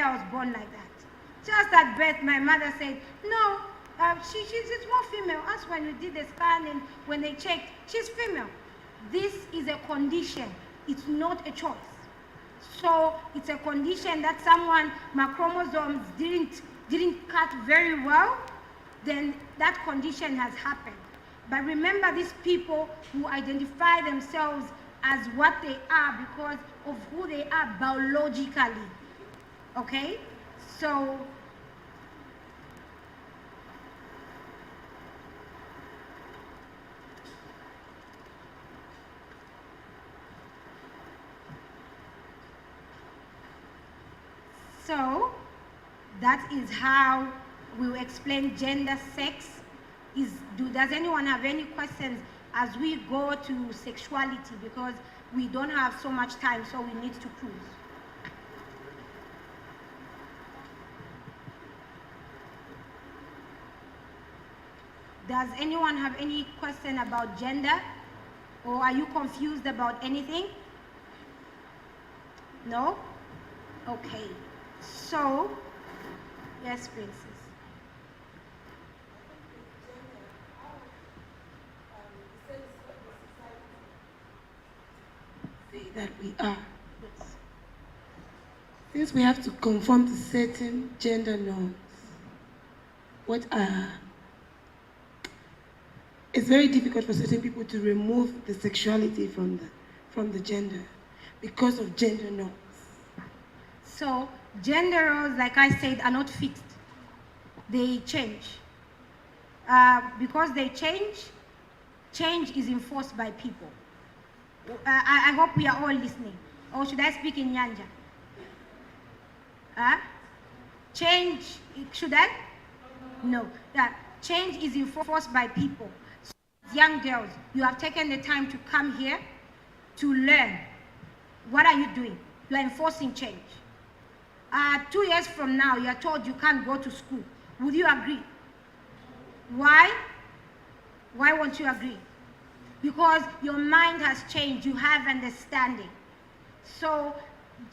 maybe I was born like that. Just at birth, my mother said, no, she's more female. As when you did the scan and when they checked, she's female. This is a condition. It's not a choice. So it's a condition that someone, my chromosomes didn't cut very well, then that condition has happened. But remember, these people who identify themselves as what they are because of who they are biologically. Okay? So that is how we will explain gender, sex. Does anyone have any questions as we go to sexuality? Because we don't have so much time, so we need to cruise. Does anyone have any question about gender? Or are you confused about anything? No? Okay. So, yes, Princess. Say that we are. Yes. Since we have to conform to certain gender norms, it's very difficult for certain people to remove the sexuality from the gender because of gender norms. So gender roles, like I said, are not fixed. They change. Because they change is enforced by people. I hope we are all listening. Or should I speak in Nyanja? Change, should I? No. Change is enforced by people. So, young girls, you have taken the time to come here to learn. What are you doing? You are enforcing change. 2 years from now, you are told you can't go to school. Would you agree? Why? Why won't you agree? Because your mind has changed. You have understanding. So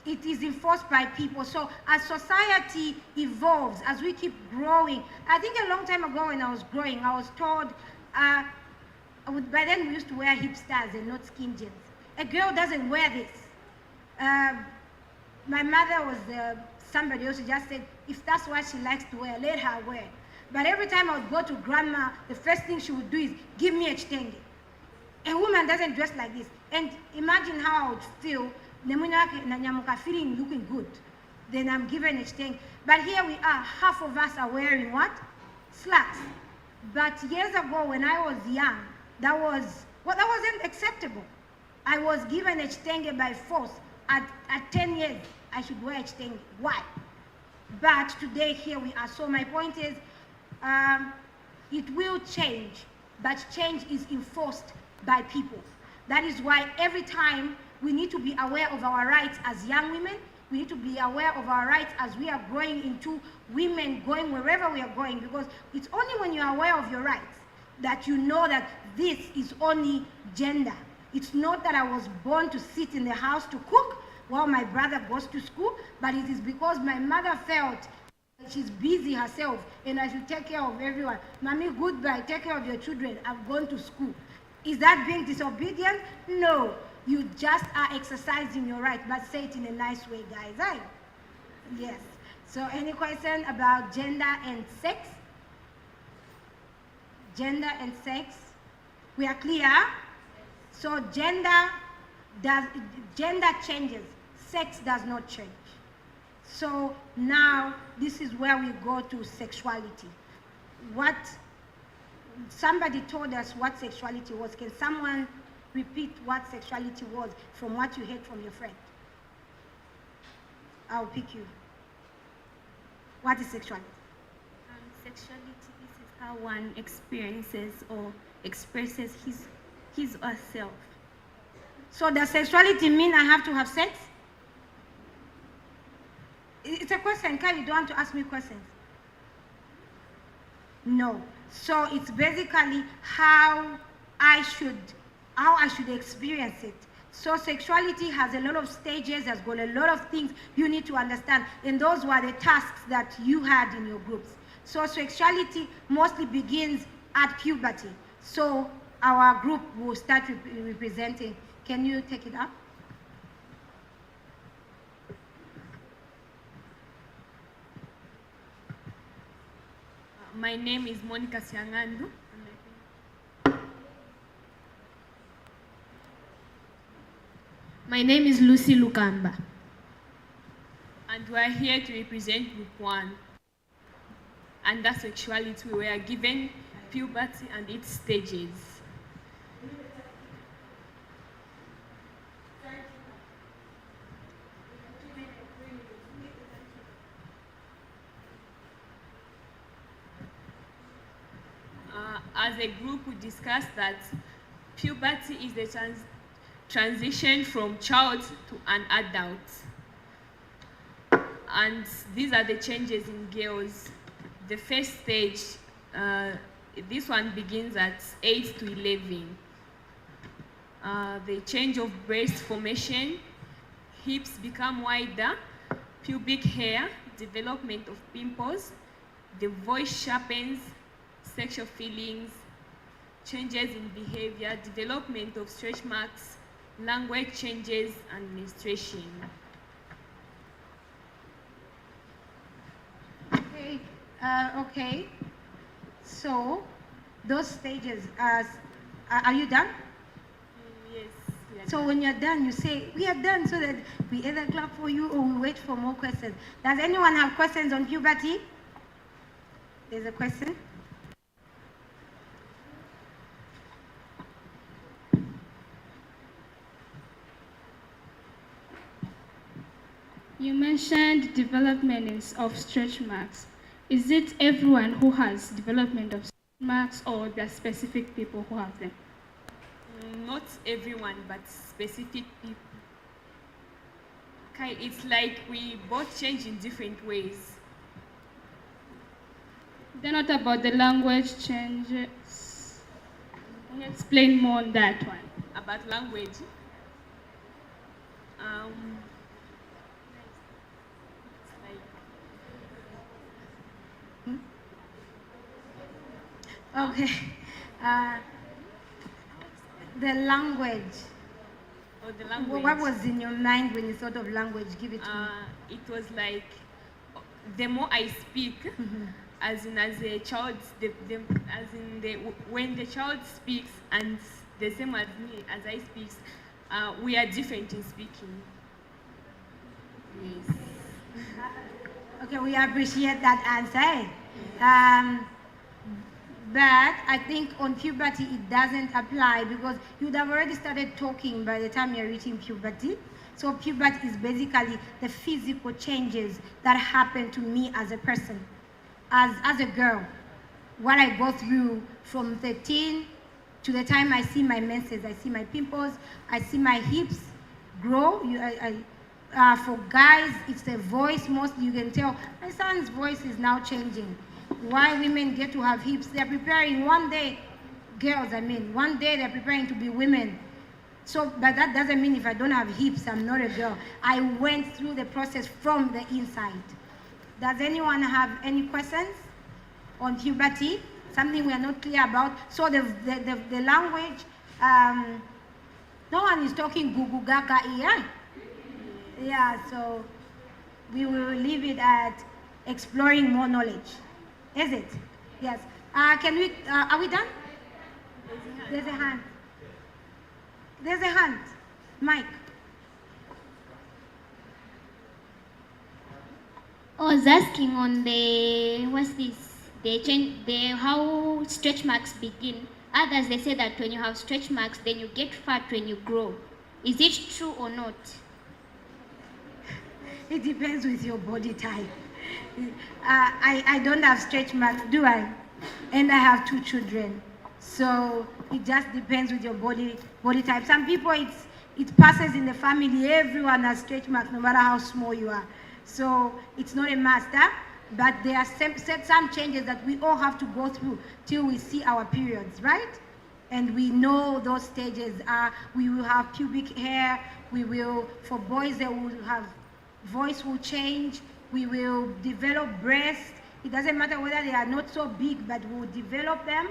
it is enforced by people. So as society evolves, as we keep growing, I think a long time ago when I was growing, I was told, by then we used to wear hipsters and not skin jeans. A girl doesn't wear this. My mother was somebody else who just said, if that's what she likes to wear, let her wear. But every time I would go to grandma, the first thing she would do is give me a chitenge. A woman doesn't dress like this. And imagine how I would feel, feeling looking good. Then I'm given a chitenge. But here we are, half of us are wearing what? Slacks. But years ago when I was young, that wasn't acceptable. I was given a chitenge by force. At 10 years, I should wear a chitenge. Why? But today, here we are. So my point is, it will change, but change is enforced by people. That is why every time we need to be aware of our rights as young women. We need to be aware of our rights as we are growing into women, going wherever we are going, because it's only when you are aware of your rights that you know that this is only gender. It's not that I was born to sit in the house to cook while my brother goes to school, but it is because my mother felt she's busy herself and I should take care of everyone. Mommy, goodbye, take care of your children. I've gone to school. Is that being disobedient? No. You just are exercising your right, but say it in a nice way, guys. Right? Yes. So any question about gender and sex? Gender and sex? We are clear? So gender changes. Sex does not change. So now this is where we go to sexuality. Somebody told us what sexuality was. Can someone repeat what sexuality was from what you heard from your friend? I'll pick you. What is sexuality? Sexuality is how one experiences or expresses his or herself. So does sexuality mean I have to have sex? It's a question. Kai, you don't want to ask me questions. No. So it's basically how I should experience it. So sexuality has a lot of stages, has got a lot of things you need to understand, and those were the tasks that you had in your groups. So sexuality mostly begins at puberty. So our group will start representing. Can you take it up? My name is Monica Siangandu. My name is Lucy Lukamba. And we are here to represent Group 1. Under sexuality, we are given puberty and its stages. As a group, we discussed that puberty is the transition from child to an adult. And these are the changes in girls. The first stage, this one begins at 8 to 11. The change of breast formation, hips become wider, pubic hair, development of pimples, the voice sharpens, sexual feelings, changes in behavior, development of stretch marks, language changes, and menstruation. Okay. Okay. So, those stages, are you done? Yes. So when you're done, you say, we are done, so that we either clap for you or we wait for more questions. Does anyone have questions on puberty? There's a question. You mentioned development of stretch marks. Is it everyone who has development of stretch marks, or there are specific people who have them? Not everyone, but specific people. Okay, it's like we both change in different ways. Then what about the language changes? Can you explain more on that one? About language. Okay. The language. Oh, the language. What was in your mind when you thought of language? Give it to me. It was like, the more I speak, as a child, when the child speaks, and the same as me, as I speak, we are different in speaking. Yes. Okay, we appreciate that answer. But I think on puberty it doesn't apply, because you'd have already started talking by the time you're reaching puberty. So puberty is basically the physical changes that happen to me as a person, as a girl. What I go through from 13 to the time I see my menses. I see my pimples, I see my hips grow. For guys, it's the voice mostly. You can tell my son's voice is now changing. Why women get to have hips? They're preparing one day, one day they're preparing to be women. So, but that doesn't mean if I don't have hips, I'm not a girl. I went through the process from the inside. Does anyone have any questions on puberty? Something we are not clear about? So the language, no one is talking gugu gaga AI. Yeah, so we will leave it at exploring more knowledge. Is it? Yes. Are we done? There's a hand. There's a hand. Mike. I was asking on how stretch marks begin. Others, they say that when you have stretch marks, then you get fat when you grow. Is it true or not? It depends with your body type. I don't have stretch marks, do I? And I have 2 children. So it just depends with your body type. Some people, it passes in the family. Everyone has stretch marks, no matter how small you are. So it's not a must, but there are some changes that we all have to go through till we see our periods, right? And we know those stages are, we will have pubic hair, for boys they will have, voice will change, we will develop breasts. It doesn't matter whether they are not so big, but we will develop them.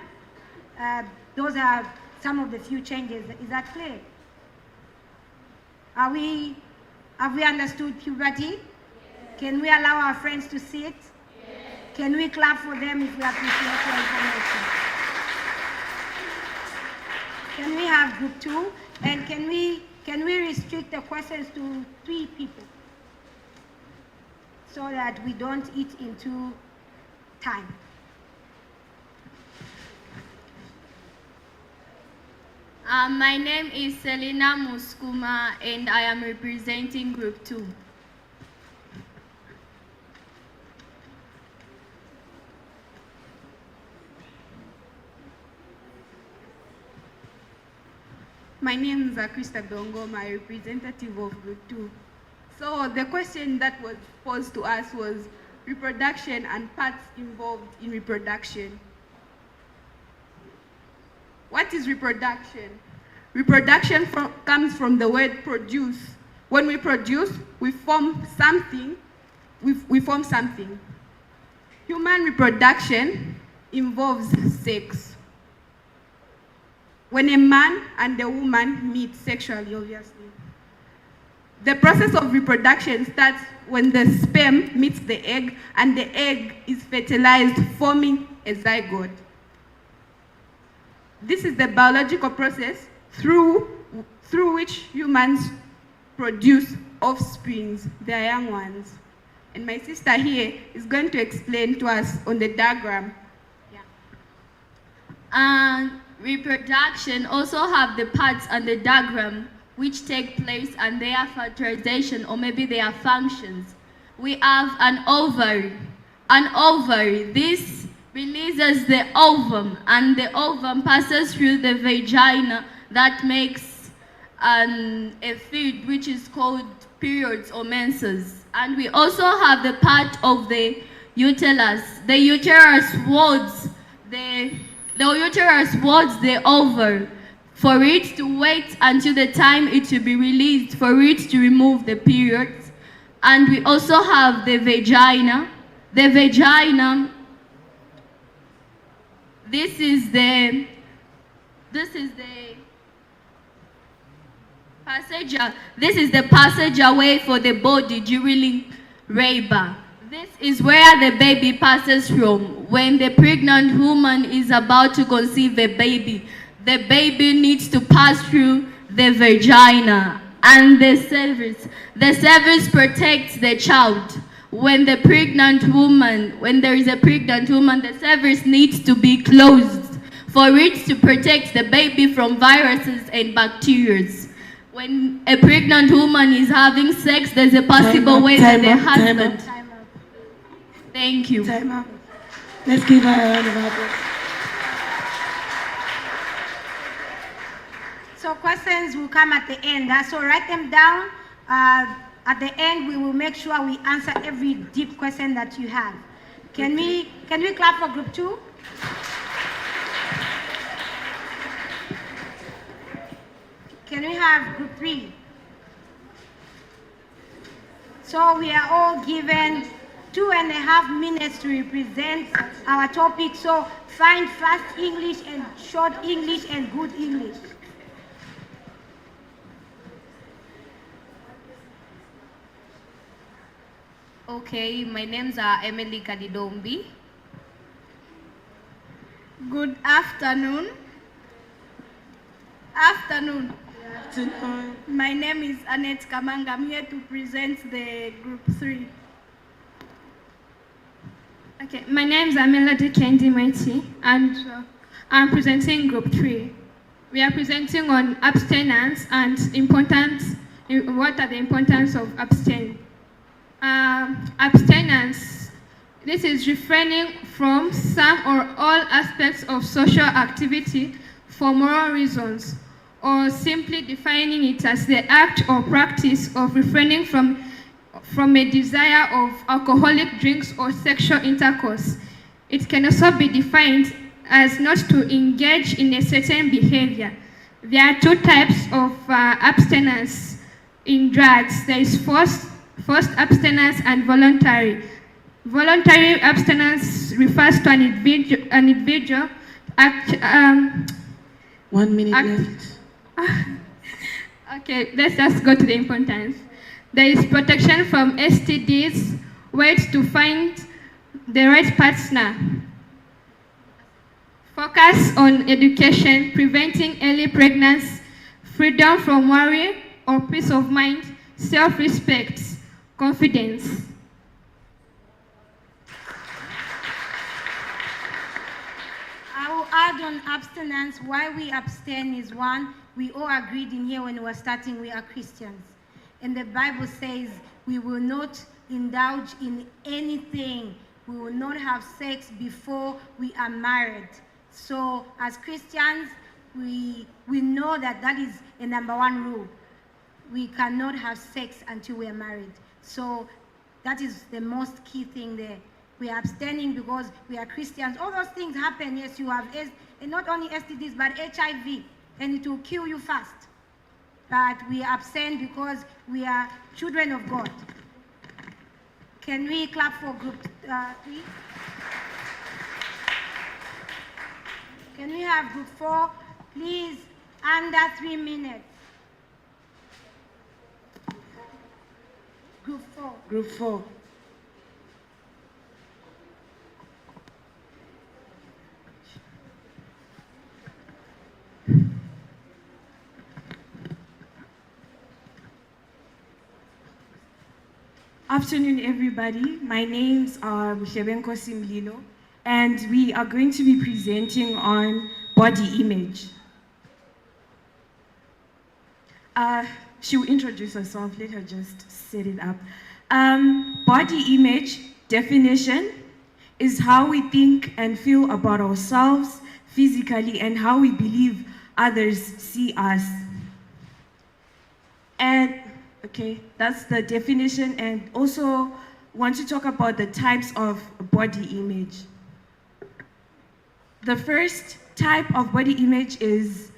Those are some of the few changes. Is that clear? Have we understood puberty? Yes. Can we allow our friends to sit? Yes. Can we clap for them if we appreciate your information? Can we have group 2? And can we restrict the questions to 3 people so that we don't eat into time? My name is Selina Muskuma and I am representing Group 2. My name is Krista Dongo, my representative of Group 2. So the question that was posed to us was reproduction and parts involved in reproduction. What is reproduction? Reproduction comes from the word produce. When we produce, we form something. We form something. Human reproduction involves sex. When a man and a woman meet sexually, obviously. The process of reproduction starts when the sperm meets the egg and the egg is fertilized, forming a zygote. This is the biological process through which humans produce offsprings, their young ones. And my sister here is going to explain to us on the diagram. And reproduction also have the parts on the diagram which take place and their fertilization or maybe their functions. We have an ovary. An ovary, this releases the ovum, and the ovum passes through the vagina that makes a fluid which is called periods or menses. And we also have the part of the uterus. The uterus wards the ovary for it to wait until the time it will be released for it to remove the periods. And we also have the vagina. The vagina, this is the passageway for the body during labor. This is where the baby passes from. When the pregnant woman is about to conceive a baby, the baby needs to pass through the vagina and the cervix. The cervix protects the child. When there is a pregnant woman, the cervix needs to be closed for it to protect the baby from viruses and bacteria. When a pregnant woman is having sex, there's a possible way that the husband... Time up. Thank you. Time up. Let's give her a round of applause. So questions will come at the end. So write them down. At the end, we will make sure we answer every deep question that you have. Can we clap for group 2? Can we have group 3? So we are all given 2.5 minutes to represent our topic. So find fast English and short English and good English. Okay, my name's Emily Kadidombi. Good afternoon. Afternoon. My name is Annette Kamanga. I'm here to present the group 3. Okay, my name is Melody Kendi Mighty, and I'm presenting group 3. We are presenting on abstinence and what are the importance of abstain. Abstinence, this is refraining from some or all aspects of social activity for moral reasons, or simply defining it as the act or practice of refraining from a desire of alcoholic drinks or sexual intercourse. It can also be defined as not to engage in a certain behavior. There are two types of abstinence in drugs. There is forced abstinence and voluntary. Voluntary abstinence refers to an individual 1 minute act- left. Okay, let's just go to the importance. There is protection from STDs, ways to find the right partner. Focus on education, preventing early pregnancy, freedom from worry or peace of mind, self-respect, confidence. I will add on abstinence. Why we abstain is one, we all agreed in here when we were starting, we are Christians. And the Bible says we will not indulge in anything. We will not have sex before we are married. So as Christians, we know that that is a number one rule. We cannot have sex until we are married. So that is the most key thing there. We are abstaining because we are Christians. All those things happen. Yes, you have and not only STDs, but HIV, and it will kill you fast. But we abstain because we are children of God. Can we clap for group 3? Can we have group 4, please, under 3 minutes? Group 4. Group 4. Afternoon, everybody. My name's Mhlebenko Simlilo, and we are going to be presenting on body image. She'll introduce herself. Let her just set it up. Body image definition is how we think and feel about ourselves physically and how we believe others see us. And okay, that's the definition, and also want to talk about the types of body image. The first type of body image is,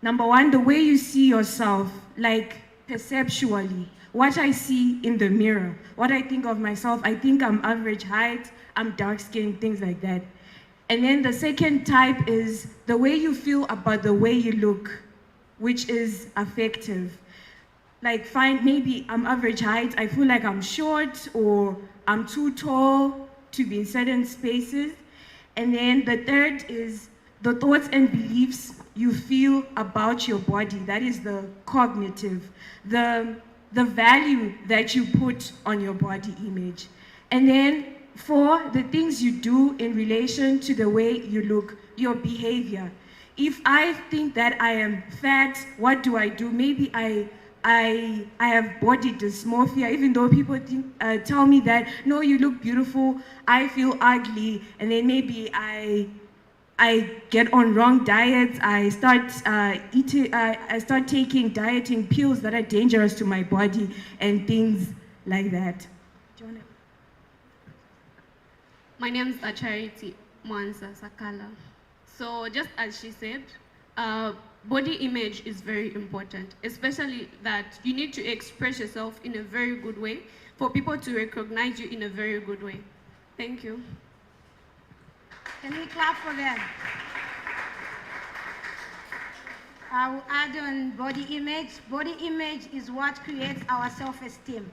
number one, the way you see yourself, like perceptually, what I see in the mirror, what I think of myself. I think I'm average height, I'm dark skinned, things like that. And then the second type is the way you feel about the way you look, which is affective. Like, maybe I'm average height, I feel like I'm short or I'm too tall to be in certain spaces. And then the third is the thoughts and beliefs you feel about your body. That is the cognitive, the value that you put on your body image. And then 4, the things you do in relation to the way you look, your behavior. If I think that I am fat, what do? Maybe I have body dysmorphia, even though people tell me that, no, you look beautiful, I feel ugly, and then maybe I get on wrong diets, I start taking dieting pills that are dangerous to my body and things like that. My name is Charity Mwanza Sakala. So just as she said, body image is very important, especially that you need to express yourself in a very good way for people to recognize you in a very good way. Thank you. Can we clap for them? I will add on body image. Body image is what creates our self-esteem.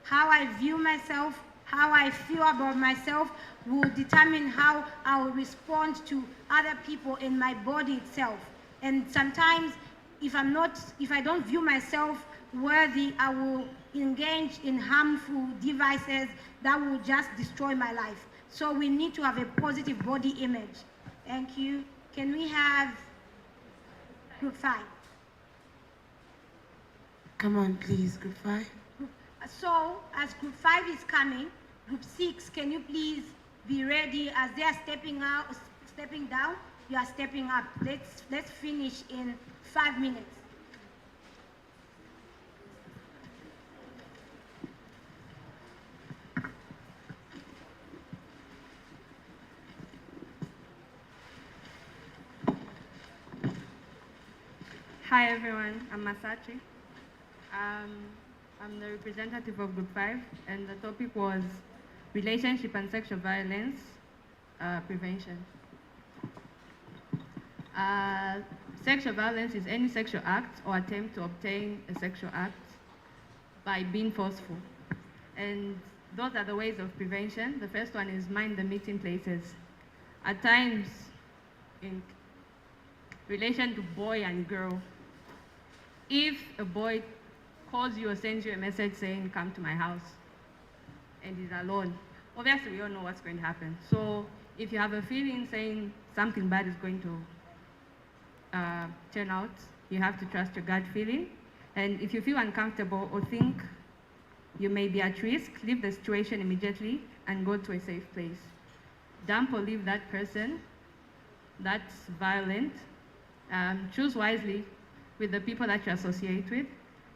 How I view myself, how I feel about myself will determine how I will respond to other people in my body itself. And sometimes, if I don't view myself worthy, I will engage in harmful devices that will just destroy my life. So we need to have a positive body image. Thank you. Can we have group 5? Come on, please, group 5. So, as group 5 is coming, group 6, can you please be ready as they are stepping down? You are stepping up. Let's finish in 5 minutes. Hi everyone, I'm Masachi. I'm the representative of Group 5, and the topic was relationship and sexual violence prevention. Sexual violence is any sexual act or attempt to obtain a sexual act by being forceful. And those are the ways of prevention. The first one is mind the meeting places. At times, in relation to boy and girl, if a boy calls you or sends you a message saying, come to my house, and he's alone, obviously we all know what's going to happen. So if you have a feeling saying something bad is going to turn out, you have to trust your gut feeling. And if you feel uncomfortable or think you may be at risk, leave the situation immediately and go to a safe place. Dump or leave that person that's violent. Choose wisely with the people that you associate with.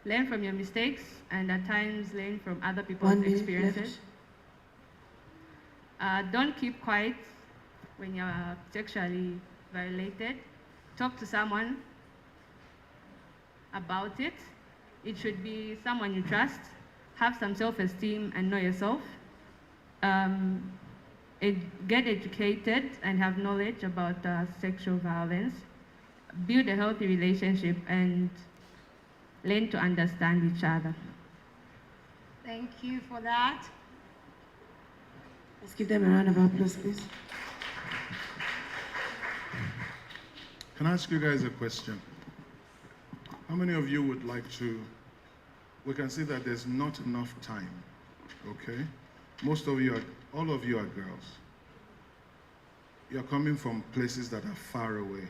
Learn from your mistakes and at times learn from other people's experiences. Don't keep quiet when you're sexually violated. Talk to someone about it. It should be someone you trust. Have some self-esteem and know yourself. Get educated and have knowledge about sexual violence. Build a healthy relationship and learn to understand each other. Thank you for that. Let's give them a round of applause, please. Can I ask you guys a question? How many of you would like to, we can see that there's not enough time, okay? Most of you are, all of you are girls. You're coming from places that are far away.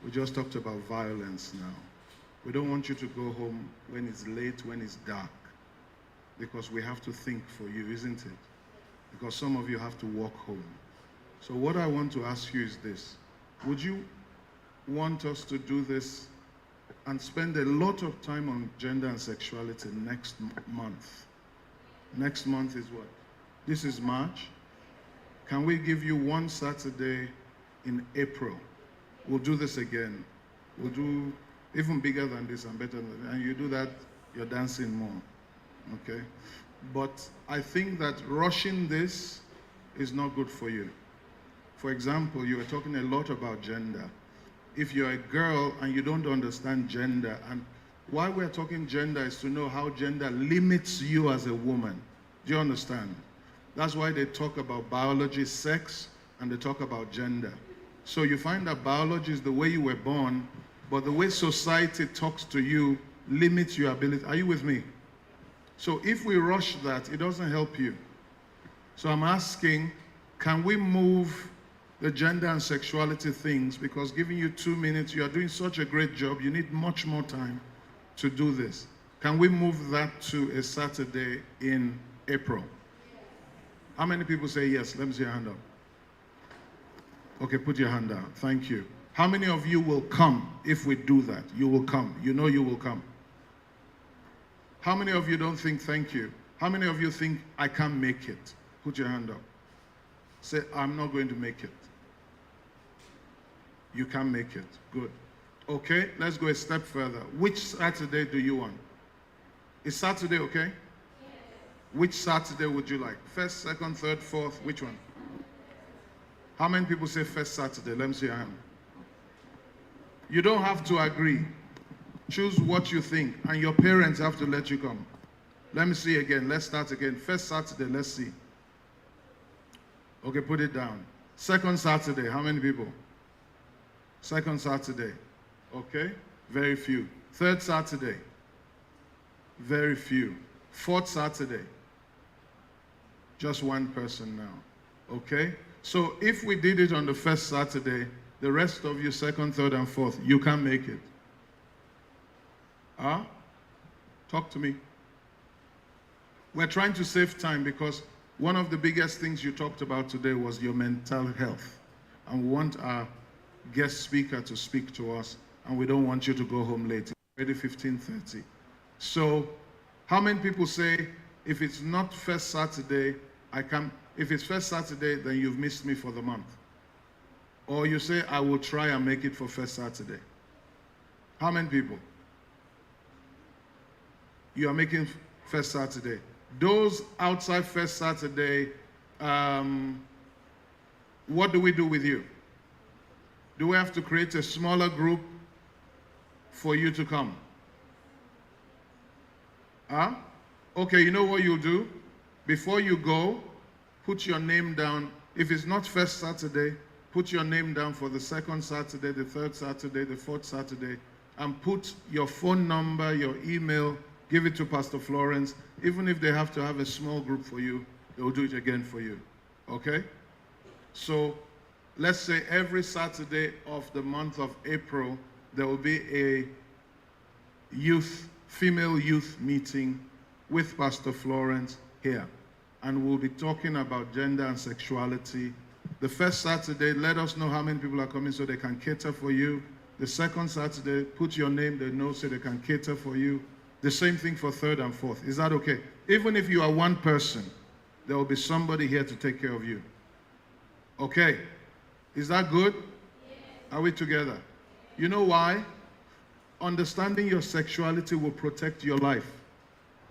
We just talked about violence now. We don't want you to go home when it's late, when it's dark, because we have to think for you, isn't it? Because some of you have to walk home. So what I want to ask you is this. Would you want us to do this and spend a lot of time on gender and sexuality next month? Next month is what? This is March. Can we give you one Saturday in April? We'll do this again. We'll do even bigger than this and better than that. And you do that, you're dancing more, okay? But I think that rushing this is not good for you. For example, you were talking a lot about gender. If you're a girl and you don't understand gender, and why we're talking gender is to know how gender limits you as a woman. Do you understand? That's why they talk about biology, sex, and they talk about gender. So you find that biology is the way you were born, but the way society talks to you limits your ability. Are you with me? So if we rush that, it doesn't help you. So I'm asking, can we move the gender and sexuality things, because giving you 2 minutes, you are doing such a great job, you need much more time to do this. Can we move that to a Saturday in April? How many people say yes? Let me see your hand up. Okay, put your hand down. Thank you. How many of you will come if we do that? You will come. You know you will come. How many of you don't think thank you? How many of you think I can't make it? Put your hand up. Say, I'm not going to make it. You can't make it. Good. Okay, let's go a step further. Which Saturday do you want? Is Saturday okay? Yes. Which Saturday would you like? First, second, third, fourth, which one? How many people say first Saturday? Let me see your hand. You don't have to agree. Choose what you think, and your parents have to let you come. Let me see again. Let's start again. First Saturday, let's see. Okay, put it down. Second Saturday, how many people? Second Saturday. Okay, very few. Third Saturday, very few. Fourth Saturday, just one person now. Okay, so if we did it on the first Saturday, the rest of you, second, third, and fourth, you can't make it. Huh? Talk to me. We're trying to save time because one of the biggest things you talked about today was your mental health. And we want our guest speaker to speak to us, and we don't want you to go home late. It's already 15:30. So how many people say, if it's not first Saturday, I can't? If it's first Saturday, then you've missed me for the month. Or you say, I will try and make it for first Saturday. How many people? You are making first Saturday. Those outside first Saturday, what do we do with you? Do we have to create a smaller group for you to come? Huh? Okay, you know what you'll do? Before you go, put your name down. If it's not first Saturday, put your name down for the second Saturday, the third Saturday, the fourth Saturday, and put your phone number, your email, give it to Pastor Florence. Even if they have to have a small group for you, they'll do it again for you. Okay? So let's say every Saturday of the month of April, there will be a female youth meeting with Pastor Florence here. And we'll be talking about gender and sexuality. The first Saturday, let us know how many people are coming so they can cater for you. The second Saturday, put your name, they know so they can cater for you. The same thing for third and fourth. Is that okay? Even if you are one person, there will be somebody here to take care of you. Okay? Is that good? Yes. Are we together? You know why? Understanding your sexuality will protect your life.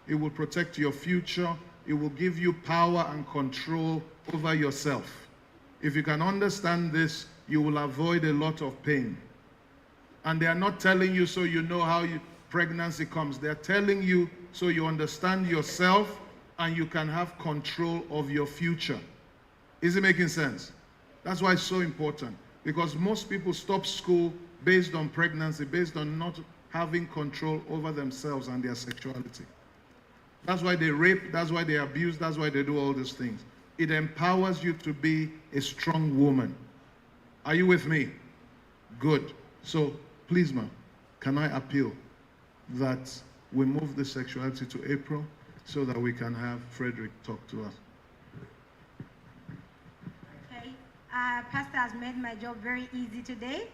It will protect your future. It will give you power and control over yourself. If you can understand this, you will avoid a lot of pain. And they are not telling you so you know how pregnancy comes. They are telling you so you understand yourself and you can have control of your future. Is it making sense? That's why it's so important. Because most people stop school based on pregnancy, based on not having control over themselves and their sexuality. That's why they rape, that's why they abuse, that's why they do all these things. It empowers you to be a strong woman. Are you with me? Good. So, please, ma'am, can I appeal that we move the sexuality to April so that we can have Frederick talk to us? Okay. Pastor has made my job very easy today.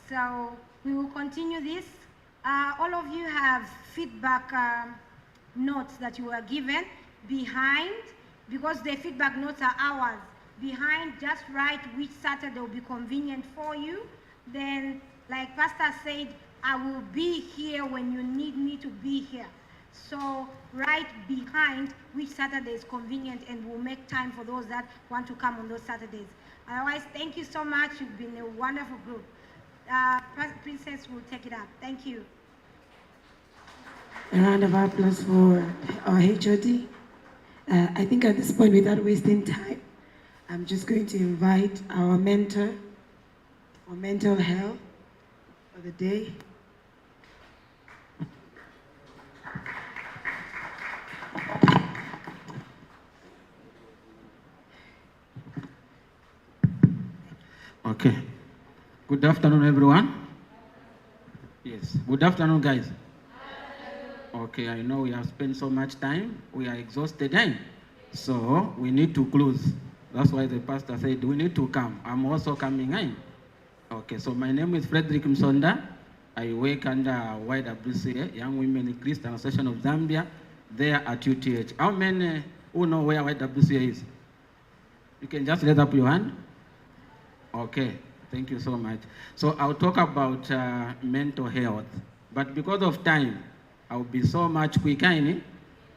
So, we will continue this. All of you have feedback notes that you were given behind, because the feedback notes are ours. Behind, just write which Saturday will be convenient for you. Then, like Pastor said, I will be here when you need me to be here. So write behind which Saturday is convenient, and we'll make time for those that want to come on those Saturdays. Otherwise, thank you so much. You've been a wonderful group. Princess will take it up. Thank you. A round of applause for our HOD. I think at this point, without wasting time, I'm just going to invite our mentor for mental health for the day. Okay. Good afternoon, everyone. Yes. Good afternoon, guys. Okay, I know we have spent so much time. We are exhausted, so we need to close. That's why the pastor said we need to come. I'm also coming in. Okay, so my name is Frederick Msonda. I work under YWCA, Young Women in Christian Association of Zambia, there at UTH. How many who know where YWCA is? You can just raise up your hand. Okay, thank you so much. So I'll talk about mental health, but because of time, I'll be so much quicker.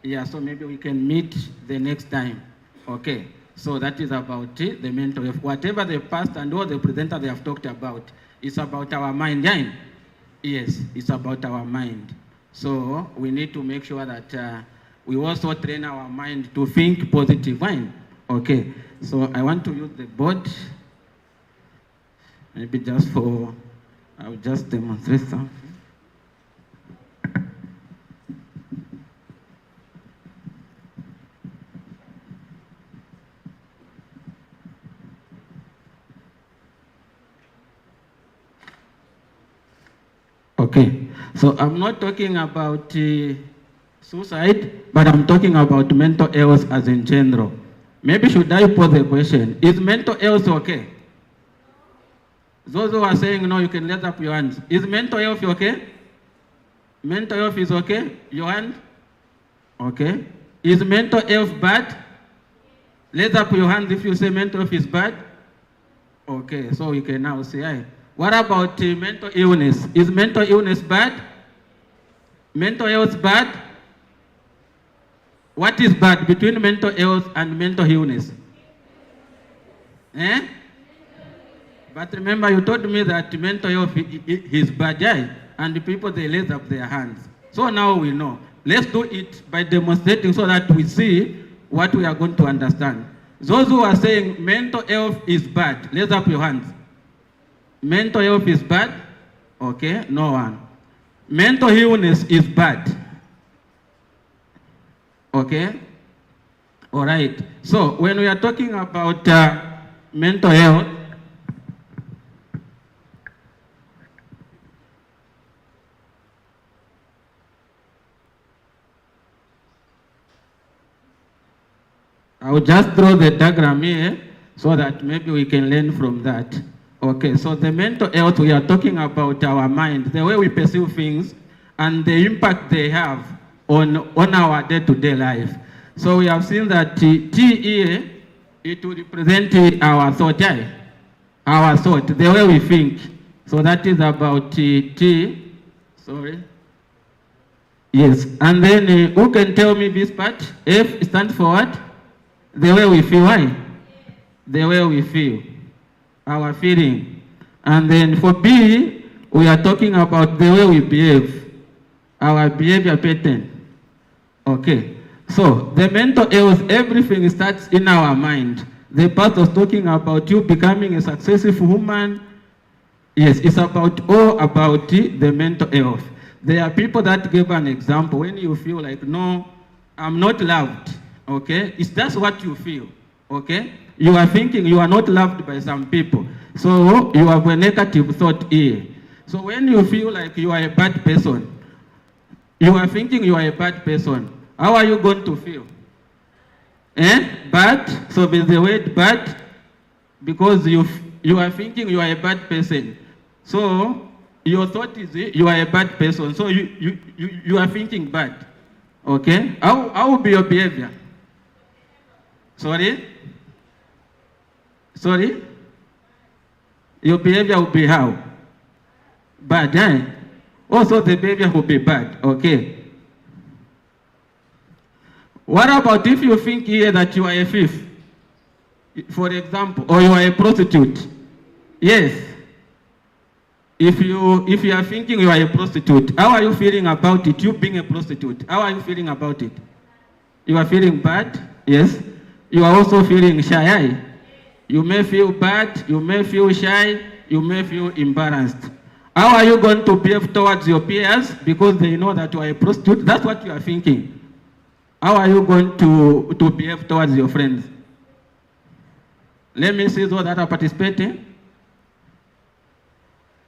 Yeah, so maybe we can meet the next time. Okay, so that is about the mental health. Whatever the pastor and all the presenters they have talked about, it's about our mind. Yes, it's about our mind. So we need to make sure that we also train our mind to think positive. Okay, so I want to use the board. Maybe just for, I'll just demonstrate something. Okay, so I'm not talking about suicide, but I'm talking about mental health as in general. Maybe should I pose a question? Is mental health okay? Those who are saying no, you can raise up your hands. Is mental health okay? Mental health is okay? Your hand? Okay. Is mental health bad? Raise up your hand if you say mental health is bad. Okay, so you can now say, What about mental illness? Is mental illness bad? Mental health bad? What is bad between mental health and mental illness? Eh? But remember, you told me that mental health is bad, yeah? And the people, they raise up their hands. So now we know. Let's do it by demonstrating so that we see what we are going to understand. Those who are saying mental health is bad, raise up your hands. Mental health is bad? Okay, no one. Mental illness is bad. Okay? All right. So when we are talking about mental health, I will just draw the diagram here so that maybe we can learn from that. Okay, so the mental health, we are talking about our mind, the way we perceive things and the impact they have on our day-to-day life. So we have seen that T here, it will represent our thought, yeah? Our thought, the way we think. So that is about T, sorry. Yes, and then who can tell me this part? F stands for what? The way we feel, why? The way we feel, our feeling. And then for B, we are talking about the way we behave, our behavior pattern. Okay, so the mental health, everything starts in our mind. The part was talking about you becoming a successful woman. Yes, it's about all about the mental health. There are people that give an example when you feel like, no, I'm not loved. Okay, it's just what you feel. Okay, you are thinking you are not loved by some people, so you have a negative thought here. So when you feel like you are a bad person, you are thinking you are a bad person, how are you going to feel? Bad. So with the word bad, because you are thinking you are a bad person, so your thought is you are a bad person, so you are thinking bad. Okay, how will be your behavior? Sorry? Sorry? Your behavior will be how? Bad, eh? Also the behavior will be bad, okay. What about if you think here that you are a thief, for example, or you are a prostitute? Yes. If you are thinking you are a prostitute, how are you feeling about it, you being a prostitute? How are you feeling about it? You are feeling bad? Yes. You are also feeling shy. You may feel bad, you may feel shy, you may feel embarrassed. How are you going to behave towards your peers because they know that you are a prostitute? That's what you are thinking. How are you going to behave towards your friends? Let me see those that are participating.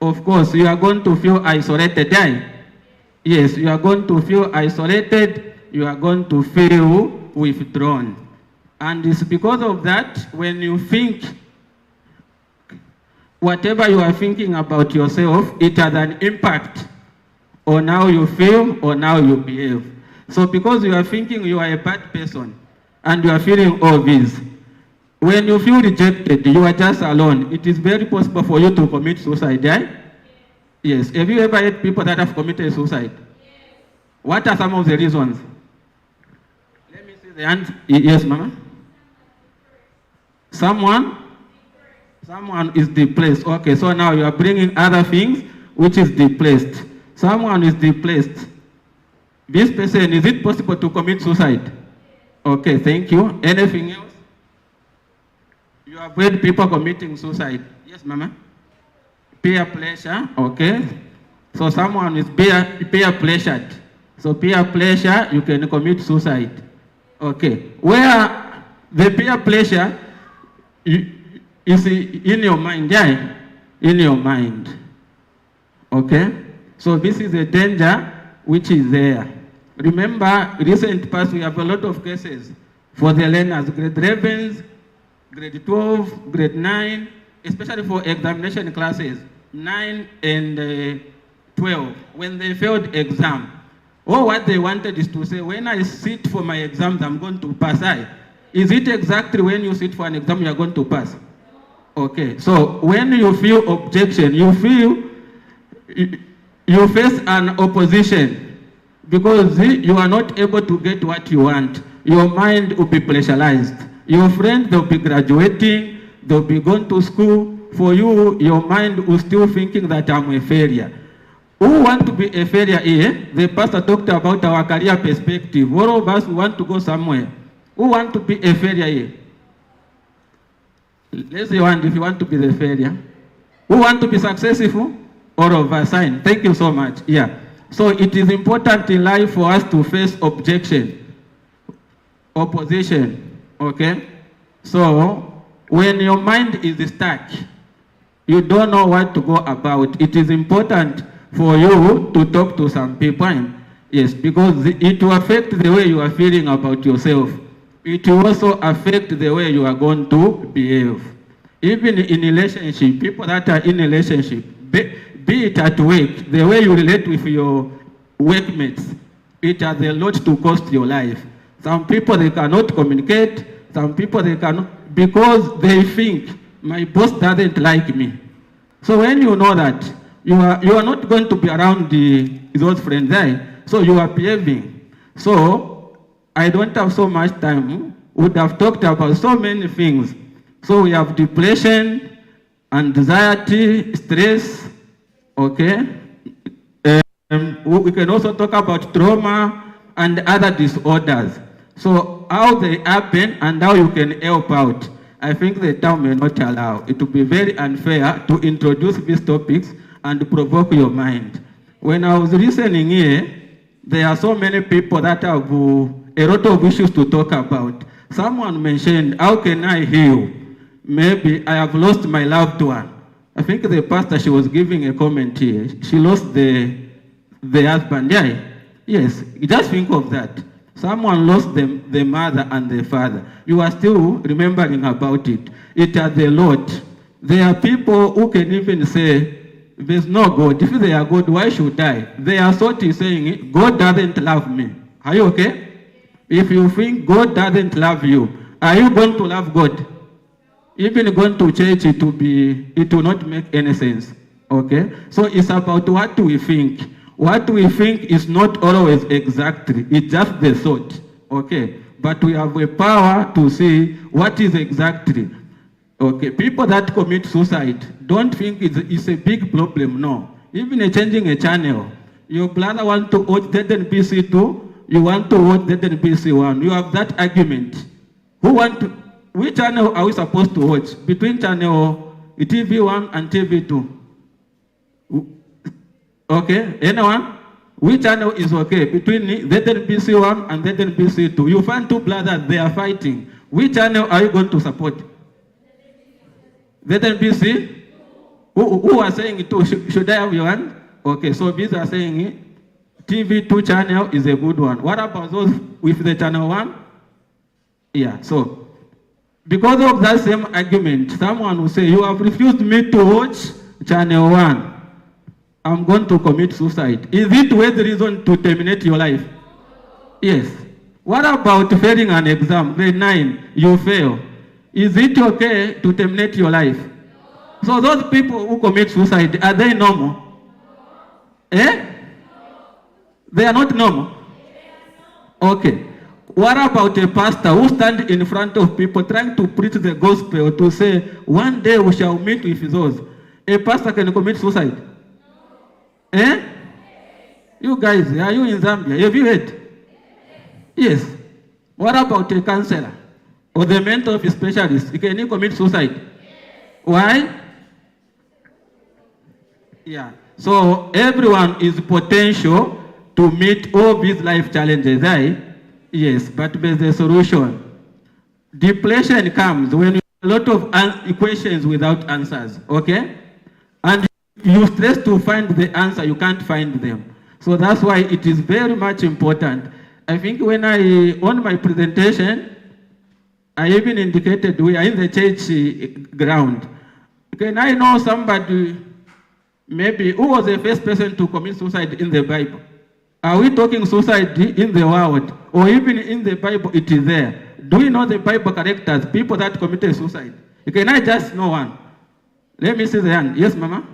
Of course, you are going to feel isolated, right? Yes, you are going to feel isolated, you are going to feel withdrawn. And it's because of that, when you think whatever you are thinking about yourself, it has an impact on how you feel, on how you behave. So because you are thinking you are a bad person, and you are feeling all this, when you feel rejected, you are just alone, it is very possible for you to commit suicide, right? Yes. Have you ever had people that have committed suicide? Yes. What are some of the reasons? Let me see the hand. Yes, Mama? Someone is depressed. Okay, so now you are bringing other things which is depressed. Someone is depressed. This person, is it possible to commit suicide? Okay, thank you. Anything else? You have heard people committing suicide. Yes, Mama? Peer pressure, okay. So someone is peer pressured. So peer pressure, you can commit suicide. Okay. Where the peer pressure is in your mind, yeah? In your mind. Okay? So this is a danger which is there. Remember, recent past, we have a lot of cases for the learners, grade 11s, grade 12, grade 9, especially for examination classes, 9 and 12, when they failed exam. All what they wanted is to say, when I sit for my exams, I'm going to pass. Is it exactly when you sit for an exam, you are going to pass? Okay, so when you feel objection, you face an opposition because you are not able to get what you want. Your mind will be pressurized. Your friends, they'll be graduating, they'll be going to school. For you, your mind will still thinking that I'm a failure. Who want to be a failure here? The pastor talked about our career perspective. All of us want to go somewhere. Who want to be a failure here? Raise your hand if you want to be the failure. Who want to be successful? All of us, sign. Thank you so much. Yeah. So it is important in life for us to face objection, opposition. Okay? So when your mind is stuck, you don't know what to go about. It is important for you to talk to some people. Yes, because it will affect the way you are feeling about yourself. It will also affect the way you are going to behave. Even in relationship, people that are in relationship, be it at work, the way you relate with your workmates, it has a lot to cost your life. Some people, they cannot communicate. Some people, they cannot, because they think, my boss doesn't like me. So when you know that, you are not going to be around those friends there. So you are behaving. So I don't have so much time. Would have talked about so many things. So we have depression, anxiety, stress, okay? We can also talk about trauma and other disorders. So how they happen and how you can help out. I think the time may not allow. It would be very unfair to introduce these topics and provoke your mind. When I was listening here, there are so many people that have a lot of issues to talk about. Someone mentioned, how can I heal? Maybe I have lost my loved one. I think the pastor, she was giving a comment here. She lost the husband. Yeah. Yes, just think of that. Someone lost the mother and the father. You are still remembering about it. It has a lot. There are people who can even say, there's no God. If they are God, why should I? They are sort of saying, God doesn't love me. Are you okay? If you think God doesn't love you, are you going to love God? Even going to church, it will not make any sense. Okay? So it's about what we think. What we think is not always exactly. It's just the thought. Okay? But we have a power to see what is exactly. Okay? People that commit suicide don't think it's a big problem. No. Even changing a channel. Your brother wants to watch ZNBC 2. You want to watch ZNBC 1. You have that argument. Which channel are we supposed to watch? Between channel TV 1 and TV 2. Okay, anyone? Which channel is okay? Between ZNBC 1 and ZNBC 2. You find two brothers, they are fighting. Which channel are you going to support? ZNBC? Who are saying it too? Should I have your hand? Okay, so these are saying TV 2 channel is a good one. What about those with the channel 1? Yeah, so because of that same argument, someone will say, you have refused me to watch channel 1. I'm going to commit suicide. Is it worth the reason to terminate your life? Yes. What about failing an exam? Grade 9, you fail. Is it okay to terminate your life? So those people who commit suicide, are they normal? Eh? They are not normal? Okay. What about a pastor who stands in front of people trying to preach the gospel to say, one day we shall meet with those? A pastor can commit suicide? Eh? You guys, are you in Zambia? Have you heard? Yes. What about a counselor or the mental health specialist? Can he commit suicide? Why? Yeah. So everyone is potential to meet all these life challenges, right? Yes, but there's a solution. Depression comes when you have a lot of equations without answers, okay? And you stress to find the answer, you can't find them. So that's why it is very much important. I think when on my presentation, I even indicated we are in the church ground. Can I know somebody, maybe, who was the first person to commit suicide in the Bible? Are we talking suicide in the world? Or even in the Bible, it is there? Do we know the Bible characters, people that committed suicide? Can I just know one? Let me see the hand. Yes, Mama?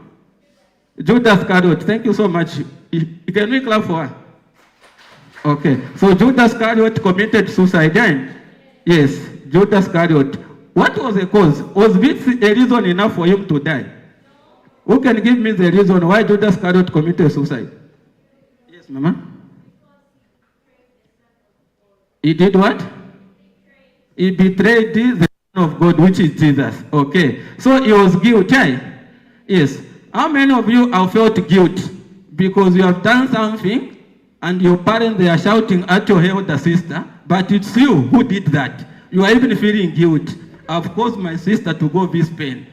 Judas Iscariot, thank you so much. Can we clap for her? Okay, so Judas Iscariot committed suicide, and yes, Judas Iscariot. What was the cause? Was this a reason enough for him to die? Who can give me the reason why Judas Iscariot committed suicide? Yes, Mama? He did what? He betrayed the Son of God, which is Jesus. Okay, so he was guilty. Yes. How many of you have felt guilt because you have done something and your parents, they are shouting at your elder sister, but it's you who did that. You are even feeling guilt. I've caused my sister to go this pain.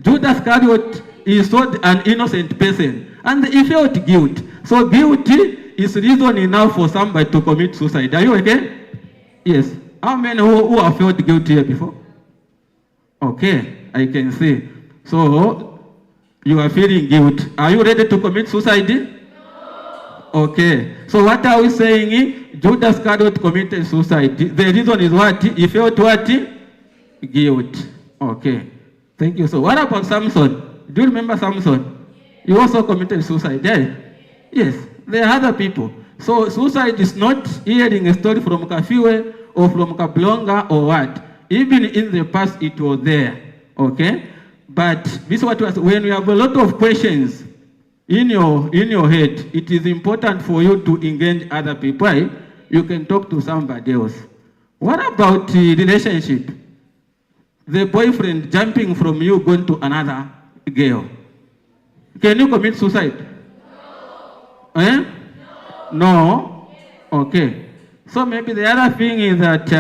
Judas Iscariot is so an innocent person and he felt guilt. So guilty is reason enough for somebody to commit suicide. Are you okay? Yes. How many who have felt guilty here before? Okay, I can see. So you are feeling guilt. Are you ready to commit suicide? No. Okay. So what are we saying? Judas Iscariot committed suicide. The reason is what? He felt what? Guilt. Okay. Thank you. So what about Samson? Do you remember Samson? He also committed suicide. Yeah? Yes. There are other people. So suicide is not hearing a story from Kafiwe or from Kablonga or what. Even in the past it was there. Okay? But this is what was, when you have a lot of questions in your head, it is important for you to engage other people. Right? You can talk to somebody else. What about the relationship? The boyfriend jumping from you going to another girl. Can you commit suicide? No. Eh? No? Okay. So maybe the other thing is that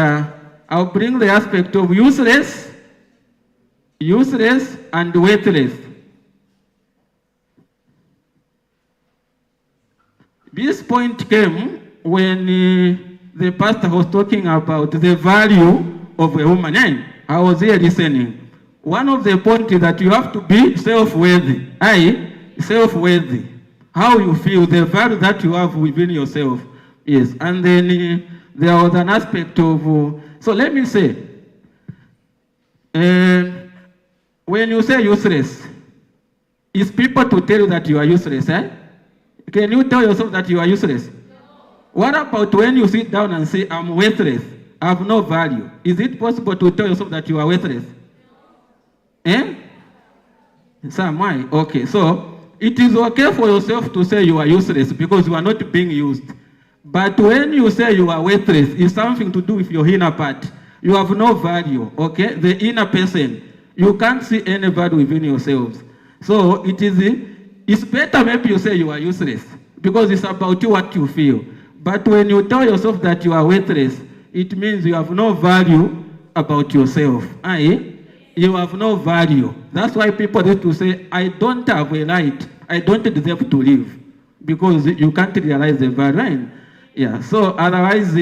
I'll bring the aspect of useless and worthless. This point came when the pastor was talking about the value of a woman. And I was here listening. One of the points is that you have to be self-worthy. Self-worthy. How you feel, the value that you have within yourself. Yes. And then there was an aspect of, so let me say, when you say useless, is people to tell you that you are useless, eh? Can you tell yourself that you are useless? No. What about when you sit down and say, I'm worthless, I have no value? Is it possible to tell yourself that you are worthless? No. Eh? Sam, why? Okay, so it is okay for yourself to say you are useless because you are not being used. But when you say you are worthless, it's something to do with your inner part. You have no value, okay? The inner person. You can't see any value within yourselves. So it's better maybe you say you are useless because it's about you what you feel. But when you tell yourself that you are worthless, it means you have no value about yourself. You have no value. That's why people need to say, I don't have a right. I don't deserve to live because you can't realize the value. Right? Yeah. So otherwise,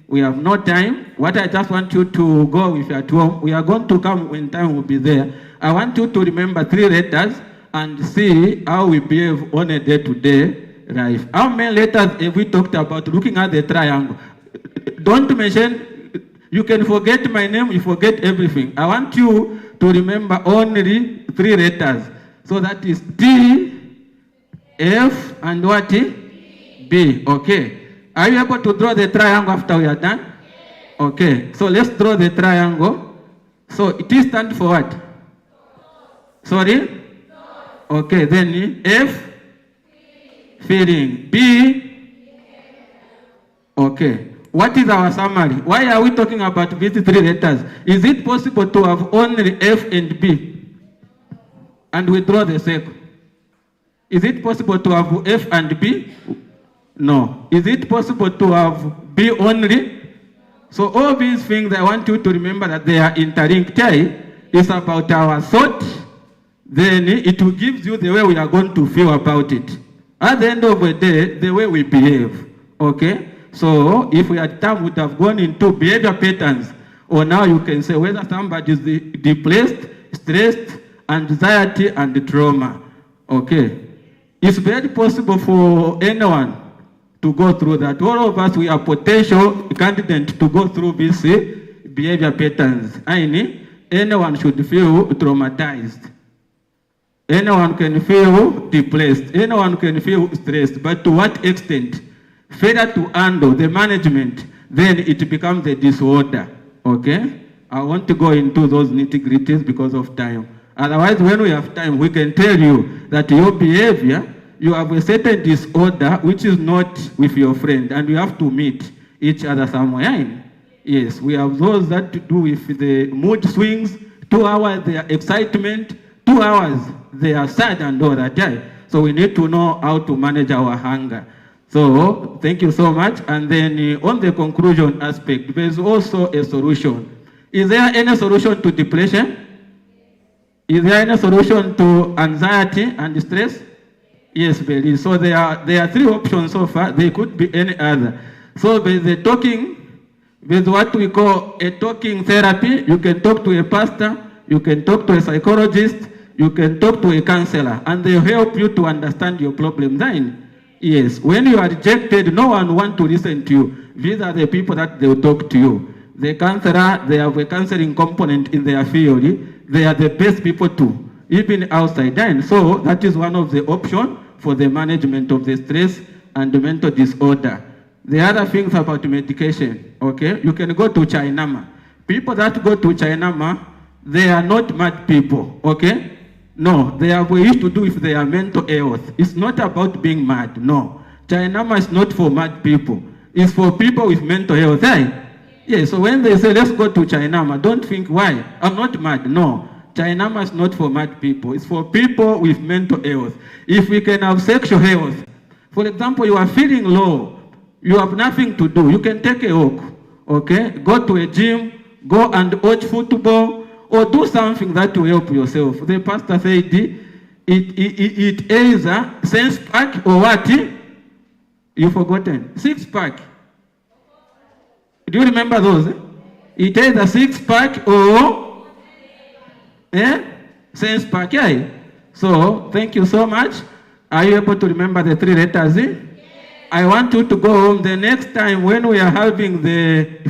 we have no time. What I just want you to go with at home, we are going to come when time will be there. I want you to remember 3 letters and see how we behave on a day-to-day life. How many letters have we talked about looking at the triangle? Don't mention, you can forget my name, you forget everything. I want you to remember only 3 letters. So that is T, F, and what? B. Okay. Are you able to draw the triangle after we are done? Yes. Okay, so let's draw the triangle. So it is stand for what? Sorry? Okay, then F, feeling. B, okay. What is our summary? Why are we talking about these 3 letters? Is it possible to have only F and B? And we draw the circle. Is it possible to have F and B? No. Is it possible to have B only? So all these things, I want you to remember that they are interlinked. It's about our thought. Then it will give you the way we are going to feel about it. At the end of the day, the way we behave. Okay? So if we had time, we would have gone into behavior patterns. Or now you can say whether somebody is depressed, stressed, anxiety, and trauma. Okay? It's very possible for anyone to go through that. All of us, we are potential candidates to go through these behavior patterns. Anyone should feel traumatized. Anyone can feel depressed. Anyone can feel stressed. But to what extent? Failure to handle the management, then it becomes a disorder. Okay? I want to go into those nitty-gritties because of time. Otherwise, when we have time, we can tell you that your behavior, you have a certain disorder which is not with your friend, and you have to meet each other somewhere. Yes, we have those that to do with the mood swings, 2 hours their excitement, 2 hours they are sad and all that. So we need to know how to manage our hunger. So thank you so much. And then on the conclusion aspect, there is also a solution. Is there any solution to depression? Is there any solution to anxiety and stress? Yes, there is. So there are 3 options so far. There could be any other. So there is a talking, there's what we call a talking therapy. You can talk to a pastor, you can talk to a psychologist, you can talk to a counselor, and they'll help you to understand your problem. Then, yes, when you are rejected, no one wants to listen to you. These are the people that they'll talk to you. The counselor, they have a counseling component in their field. They are the best people to, even outside. Then, so that is one of the options for the management of the stress and the mental disorder. The other things about medication, okay? You can go to Chinama. People that go to Chinama, they are not mad people, okay? No, they have ways to do with their mental health. It's not about being mad, no. Chinama is not for mad people. It's for people with mental health, eh? Yeah, so when they say, let's go to Chinama, don't think, why? I'm not mad, no. Chinama is not for mad people. It's for people with mental health. If we can have sexual health, for example, you are feeling low, you have nothing to do, you can take a walk, okay? Go to a gym, go and watch football, or do something that will help yourself. The pastor said, it is a sense pack or what? You've forgotten. 6-pack. Do you remember those? It is a 6-pack or sense pack. Yeah. So thank you so much. Are you able to remember the 3 letters? I want you to go home the next time when we are having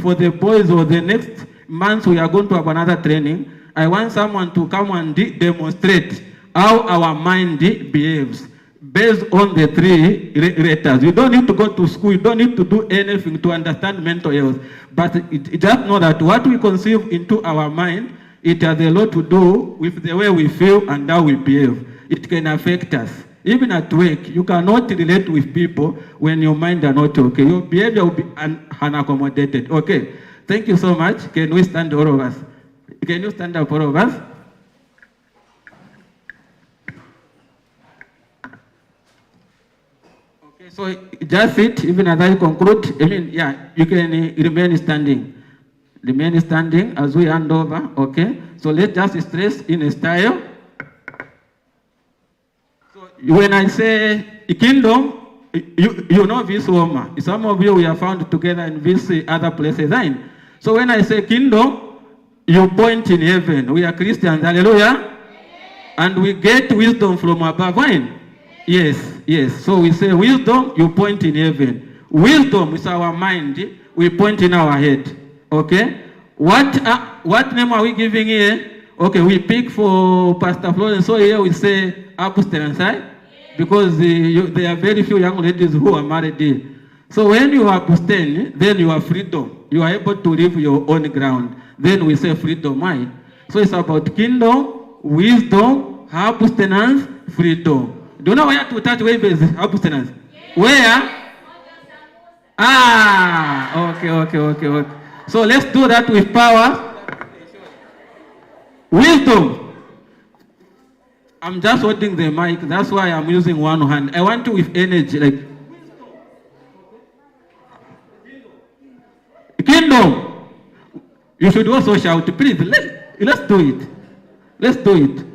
for the boys, or the next month we are going to have another training. I want someone to come and demonstrate how our mind behaves based on the 3 letters. You don't need to go to school. You don't need to do anything to understand mental health. But just know that what we conceive into our mind, it has a lot to do with the way we feel and how we behave. It can affect us. Even at work, you cannot relate with people when your mind are not okay. Your behavior will be unaccommodated. Okay. Thank you so much. Can we stand, all of us? Can you stand up, all of us? Okay, so just sit, even as I conclude. I mean, yeah, you can remain standing. Remain standing as we hand over, okay? So let's just stress in a style. So when I say kingdom, you know this woman. Some of you, we are found together in these other places. So when I say kingdom, you point in heaven. We are Christians, hallelujah. And we get wisdom from above. Yes, yes. So we say wisdom, you point in heaven. Wisdom is our mind, we point in our head. Okay? What name are we giving here? Okay, we pick for Pastor Florence. So here we say abstinence, right? Because there are very few young ladies who are married here. So when you abstain, then you have freedom. You are able to live your own ground. Then we say freedom, right? So it's about kingdom, wisdom, abstinence, freedom. Do you know where to touch where is abstinence? Yes. Where? Okay. So let's do that with power. Wisdom. I'm just holding the mic. That's why I'm using one hand. I want to with energy, like kingdom. You should also shout, please. Let's do it. Let's do it.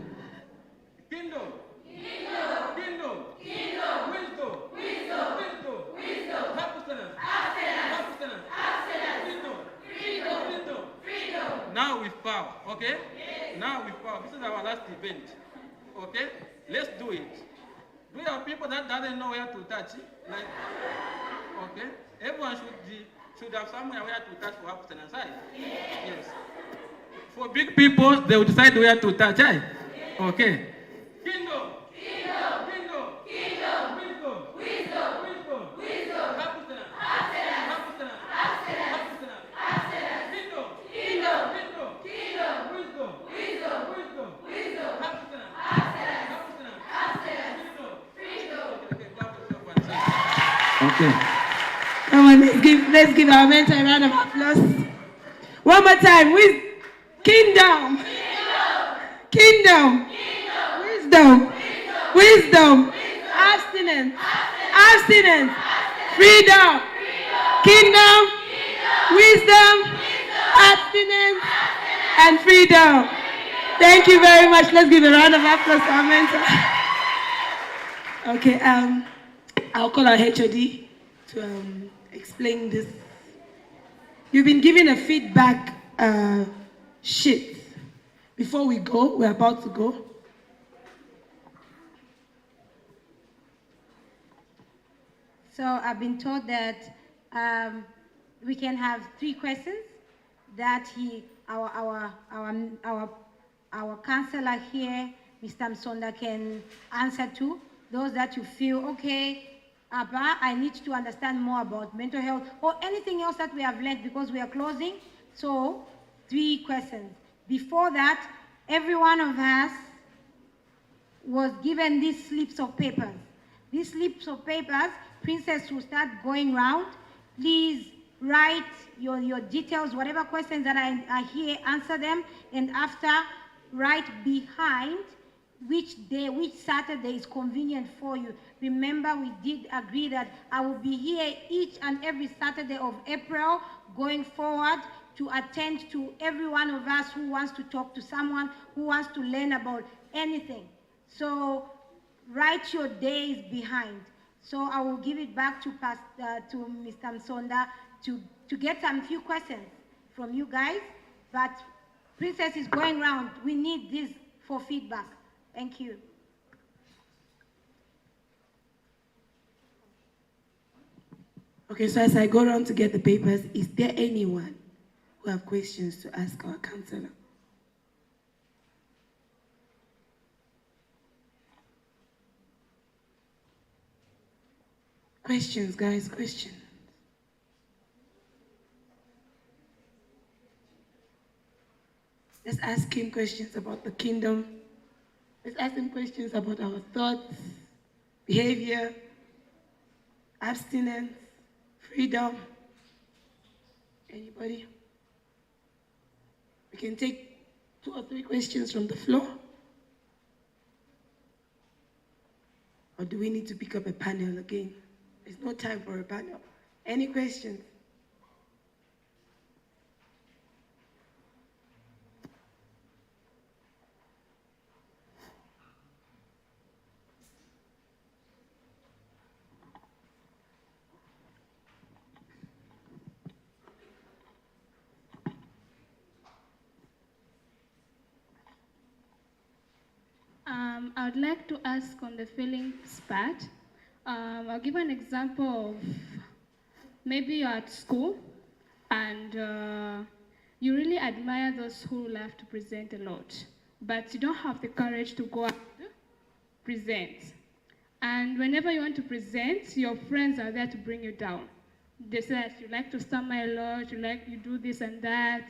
Now with power, okay? Yes. Now with power. This is our last event, okay? Let's do it. Do you have people that doesn't know where to touch? Like, okay? Everyone should have somewhere where to touch for abstinence, right? Yes. For big people, they will decide where to touch, right? Okay. Kingdom. Okay. Come on, let's give our mentor a round of applause. One more time. Kingdom. Kingdom. Wisdom. Wisdom. Abstinence. Abstinence. Freedom. Kingdom. Wisdom. Abstinence. And freedom. Thank you very much. Let's give a round of applause to our mentor. Okay, I'll call our HOD to explain this. You've been given a feedback sheet. Before we go, we're about to go. So I've been told that we can have 3 questions that our counselor here, Mr. Msonda, can answer to. Those that you feel, okay, Abba, I need to understand more about mental health or anything else that we have learned because we are closing. So 3 questions. Before that, every one of us was given these slips of papers. These slips of papers, Princess will start going round. Please write your details, whatever questions that are here, answer them, and after, write behind which day, which Saturday is convenient for you. Remember, we did agree that I will be here each and every Saturday of April going forward to attend to every one of us who wants to talk to someone, who wants to learn about anything. So write your days behind. So I will give it back to Mr. Msonda to get some few questions from you guys. But Princess is going round. We need this for feedback. Thank you. Okay, so as I go around to get the papers, is there anyone who have questions to ask our counselor? Questions, guys, questions. Let's ask him questions about the kingdom. Let's ask him questions about our thoughts, behavior, abstinence, freedom. Anybody? We can take 2 or 3 questions from the floor. Or do we need to pick up a panel again? There's no time for a panel. Any questions? I would like to ask on the feelings part. I'll give an example of maybe you're at school and you really admire those who love to present a lot, but you don't have the courage to go out to present. And whenever you want to present, your friends are there to bring you down. They say that you like to stammer a lot, you do this and that.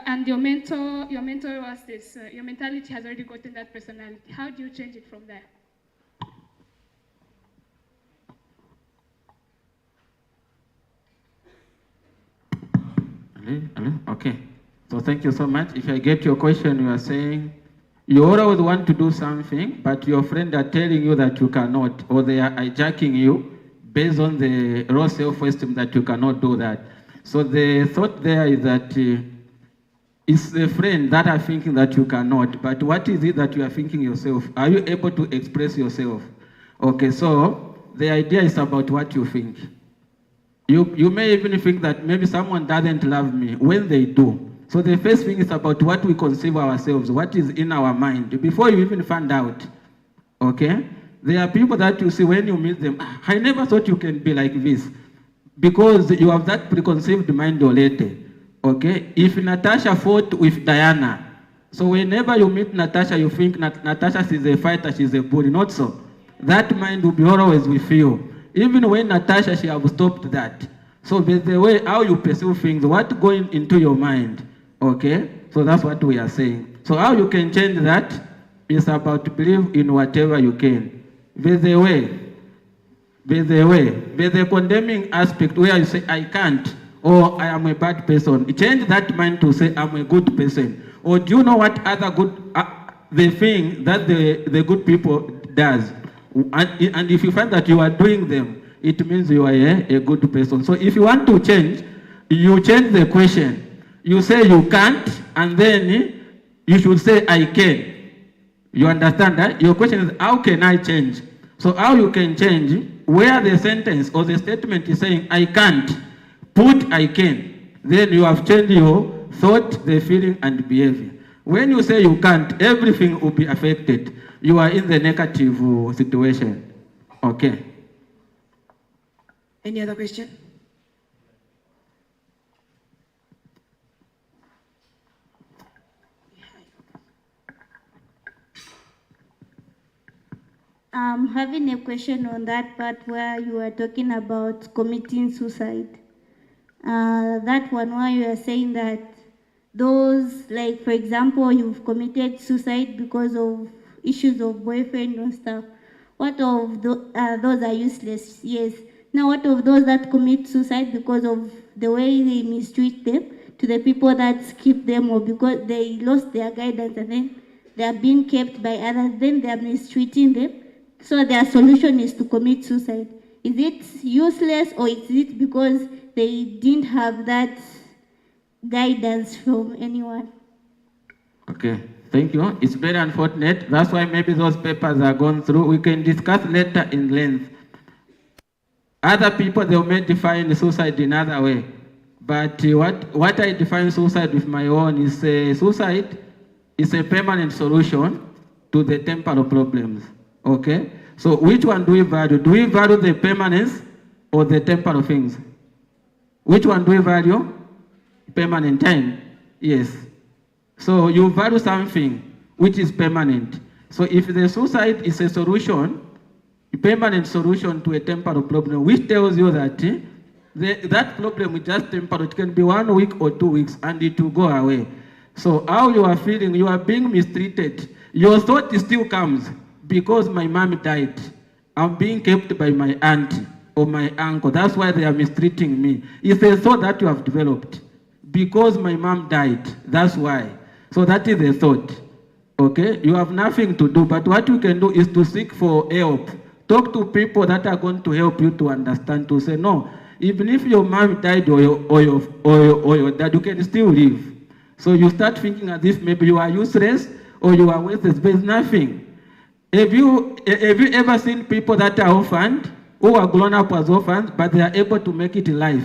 And your mentor was this, your mentality has already gotten that personality. How do you change it from there? Okay. So thank you so much. If I get your question, you are saying you always want to do something, but your friends are telling you that you cannot, or they are hijacking you based on the raw self-esteem that you cannot do that. So the thought there is that it's a friend that are thinking that you cannot, but what is it that you are thinking yourself? Are you able to express yourself? Okay, so the idea is about what you think. You may even think that maybe someone doesn't love me when they do. So the first thing is about what we conceive ourselves, what is in our mind, before you even find out. Okay? There are people that you see when you meet them, I never thought you can be like this, because you have that preconceived mind already. Okay, if Natasha fought with Diana, so whenever you meet Natasha, you think Natasha is a fighter, she's a bully. Not so. That mind will be always with you. Even when Natasha, she have stopped that. So there's the way how you perceive things, what going into your mind. Okay, so that's what we are saying. So how you can change that is about to believe in whatever you can. There's a way. By the way, by the condemning aspect where you say, I can't, or I am a bad person, change that mind to say, I'm a good person. Or do you know what other good, the thing that the good people does? And if you find that you are doing them, it means you are a good person. So if you want to change, you change the question. You say you can't, and then you should say I can. You understand that? Your question is, how can I change? So how you can change, where the sentence or the statement is saying I can't, put I can. Then you have changed your thought, the feeling, and behavior. When you say you can't, everything will be affected. You are in the negative situation. Okay. Any other question? I'm having a question on that part where you are talking about committing suicide. That one where you are saying that those, like for example, you've committed suicide because of issues of boyfriend and stuff. What of those are useless? Yes. Now what of those that commit suicide because of the way they mistreat them to the people that keep them, or because they lost their guidance and then they are being kept by others, then they are mistreating them? So their solution is to commit suicide. Is it useless, or is it because they didn't have that guidance from anyone? Okay, thank you. It's very unfortunate. That's why maybe those papers are gone through. We can discuss later in length. Other people, they may define suicide in another way. But what I define suicide with my own is suicide is a permanent solution to the temporal problems. Okay? So which one do we value? Do we value the permanence or the temporal things? Which one do we value? Permanent time. Yes. So you value something which is permanent. So if the suicide is a solution, a permanent solution to a temporal problem, which tells you that that problem is just temporal. It can be 1 week or 2 weeks and it will go away. So how you are feeling, you are being mistreated. Your thought still comes because my mom died. I'm being kept by my aunt or my uncle. That's why they are mistreating me. It's a thought that you have developed. Because my mom died, that's why. So that is a thought. Okay? You have nothing to do, but what you can do is to seek for help. Talk to people that are going to help you to understand, to say, no, even if your mom died or your dad, you can still live. So you start thinking as if maybe you are useless or you are worthless, but it's nothing. Have you ever seen people that are orphaned, who are grown up as orphans, but they are able to make it in life?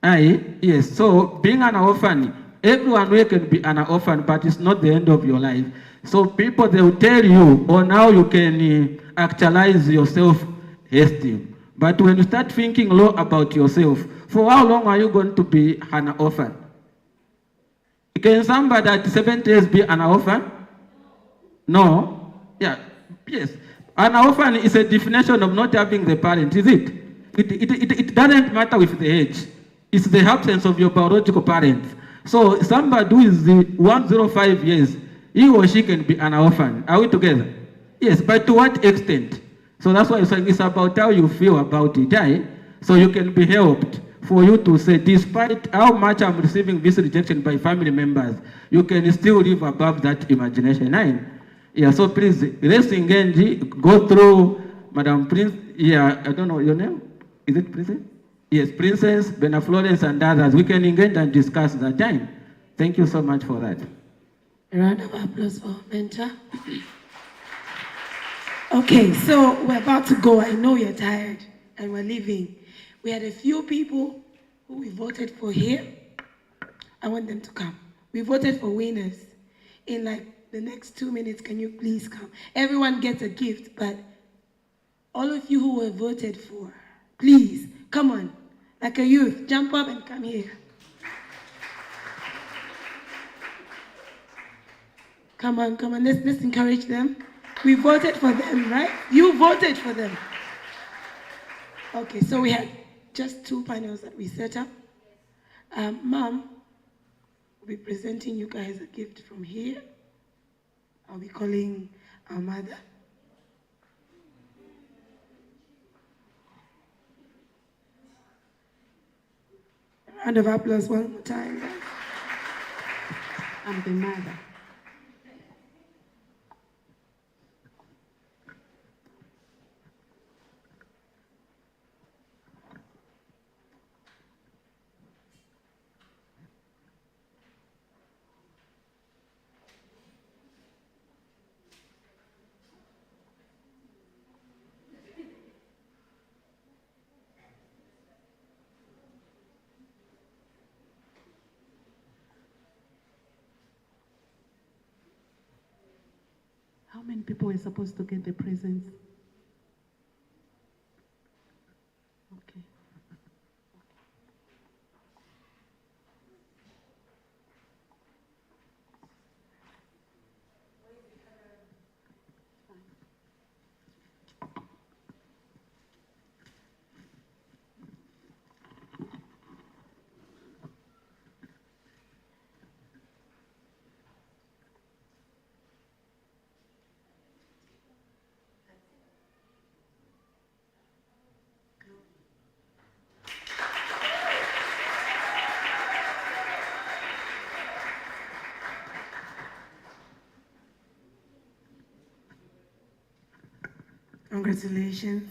Yes. So being an orphan, everyone can be an orphan, but it's not the end of your life. So people, they will tell you on how you can actualize your self-esteem. But when you start thinking low about yourself, for how long are you going to be an orphan? Can somebody at 70 years be an orphan? No. Yeah. Yes. An orphan is a definition of not having the parent, is it? It doesn't matter with the age. It's the absence of your biological parents. So somebody who is 105 years, he or she can be an orphan. Are we together? Yes, but to what extent? So that's why I'm saying it's about how you feel about it. Right? So you can be helped for you to say, despite how much I'm receiving this rejection by family members, you can still live above that imagination. Right? Yeah, so please, let's engage, go through Madam Prince. Yeah, I don't know your name. Is it Princess? Yes, Princess, Bena Florence, and others. We can engage and discuss that time. Thank you so much for that. A round of applause for our mentor. Okay, so we're about to go. I know you're tired and we're leaving. We had a few people who we voted for here. I want them to come. We voted for winners. In like the next 2 minutes, can you please come? Everyone gets a gift, but all of you who were voted for, please, come on. Like a youth, jump up and come here. Come on, let's encourage them. We voted for them, right? You voted for them. Okay, so we had just 2 panels that we set up. Mom will be presenting you guys a gift from here. I'll be calling our mother. Round of applause one more time. I'm the mother. How many people were supposed to get the presents? Okay. Congratulations.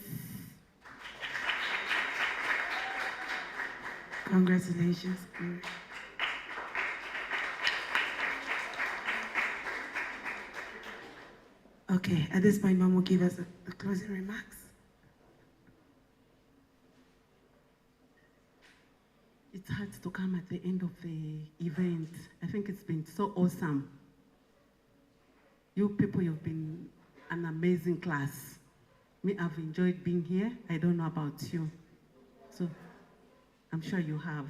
Congratulations. Okay, at this point, Mom will give us the closing remarks. It's hard to come at the end of the event. I think it's been so awesome. You people, you've been an amazing class. Me, I've enjoyed being here. I don't know about you. So I'm sure you have.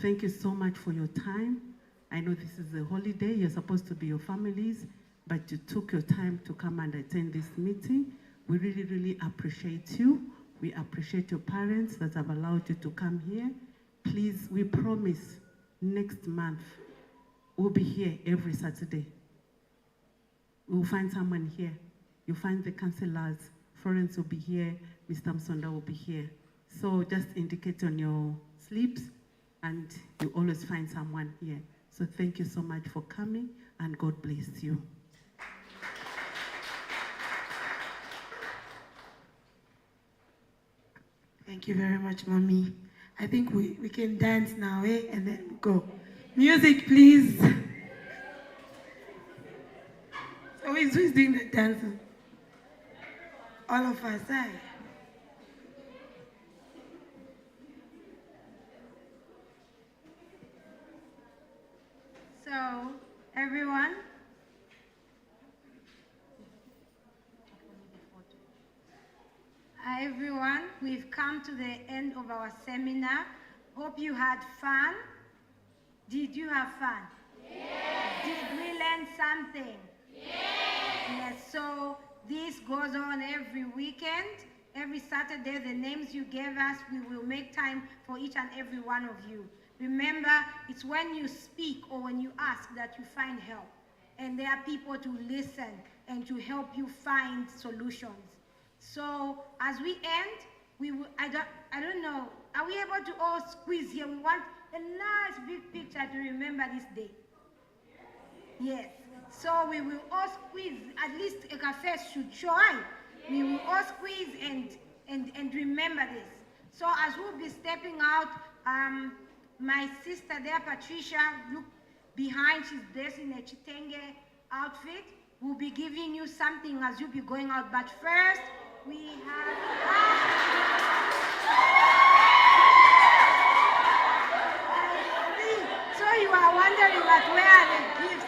Thank you so much for your time. I know this is a holiday. You're supposed to be your families, but you took your time to come and attend this meeting. We really, really appreciate you. We appreciate your parents that have allowed you to come here. Please, we promise next month we'll be here every Saturday. We'll find someone here. You'll find the counselors. Florence will be here. Mr. Msonda will be here. So just indicate on your slips and you always find someone here. So thank you so much for coming and God bless you. Thank you very much, Mommy. I think we can dance now, eh? And then go. Music, please. So who's doing the dancing? All of us, eh? So, everyone, we've come to the end of our seminar. Hope you had fun. Did you have fun? Yes. Did we learn something? Yes. Yes, so this goes on every weekend. Every Saturday, the names you gave us, we will make time for each and every one of you. Remember, it's when you speak or when you ask that you find help. And there are people to listen and to help you find solutions. So as we end, I don't know, are we able to all squeeze here? We want a nice big picture to remember this day. Yes. So we will all squeeze, at least a cafe should try. We will all squeeze and remember this. So as we'll be stepping out, my sister there, Patricia, look behind, she's dressed in a Chitenge outfit. We'll be giving you something as you'll be going out. But first, we have... So you are wondering where are the gifts?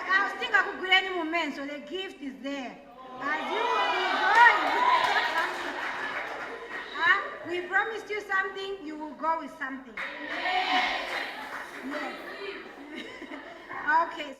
I was thinking I could get any moment, so the gift is there. As you will be going. We promised you something, you will go with something. Yes. Yes. Okay.